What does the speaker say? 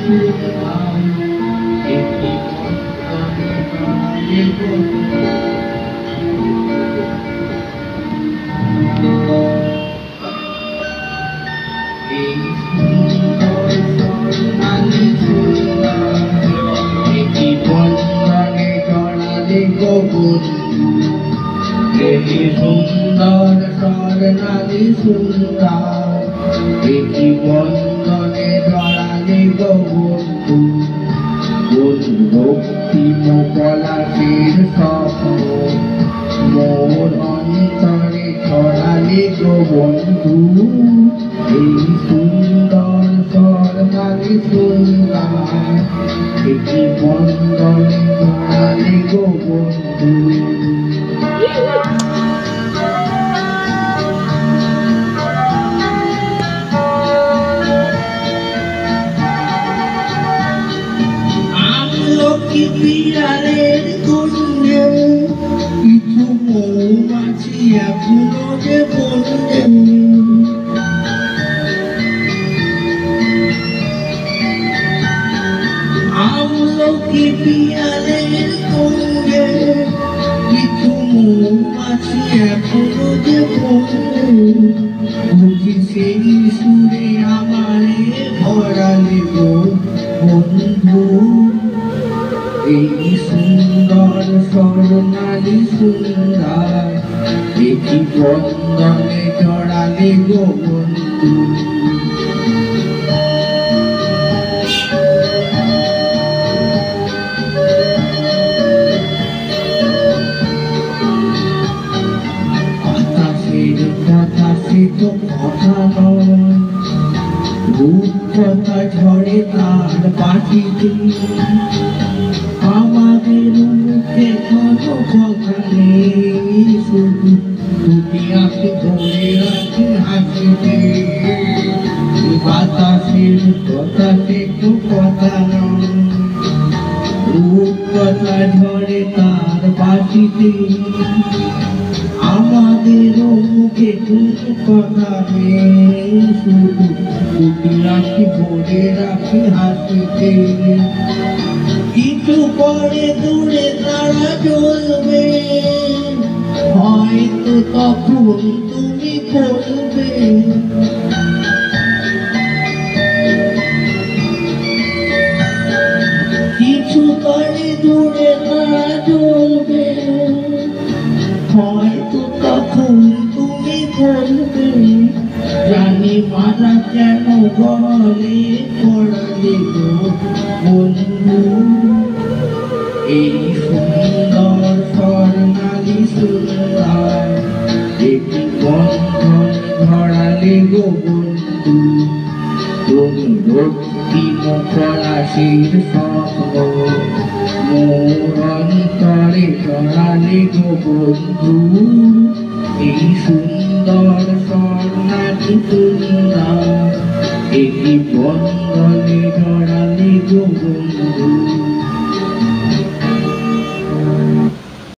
সুন্দর স্বর্ণালী সুন্দর একটি বন্ধনে জড়ালে বন্ধু কোন রক্তিম পলাশের স্বপ্ন মোর অন্তরে ছড়ালে বন্ধু এই সুন্দর স্বর্ণালী সুন্দর একটি বন্ধনে জড়ালে বন্ধু। বিড়ালের কুঞ্জে কিছু মৌমাছি এখনো যে বন্ধে আমলকি বিড়ালের কুঞ্জে কিছু মৌমাছি এখনো যে বন্ধে বুঝি সেই সুরে আমারে ভরালে গো বন্ধু এই সুন্দর স্বর্ণালী সুন্দর একটি বন্ধনে জড়ালে গো বন্ধু। বাতাসের কথা সে তো কথা নয়, রূপকথা ঝরে তার পাখিতে আমাদের মুখে কোনো কথা নেই, শুধু দুটি আঁখি ধরে রাখি হাসিতে। বাতাসের কথা সে তো কথা নয়, রূপকথা ঝরে তার বাঁশিতে আমাদের মুখে কোনো কথা নেই, শুধু দুটি আঁখি ভরে রাখি হাসিতে। কিছু পরে দূরে তারা জ্বলবে, হয়তো তখন তুমি বলবে কিছু পরে দূরে তারা জ্বলবে, হয়তো তখন তুমি বলবে জানি মারা কেন গলে পড়ালে গো বন্ধু। এই সুন্দর স্বর্ণালী সুন্দর একটি বন্ধন ধরালে গো বন্ধু তুমি রক্তিম পলাশের স্বপ্ন মোর অন্তরে জড়ালে গো বন্ধু এই সুন্দর স্বর্ণালী সুন্দর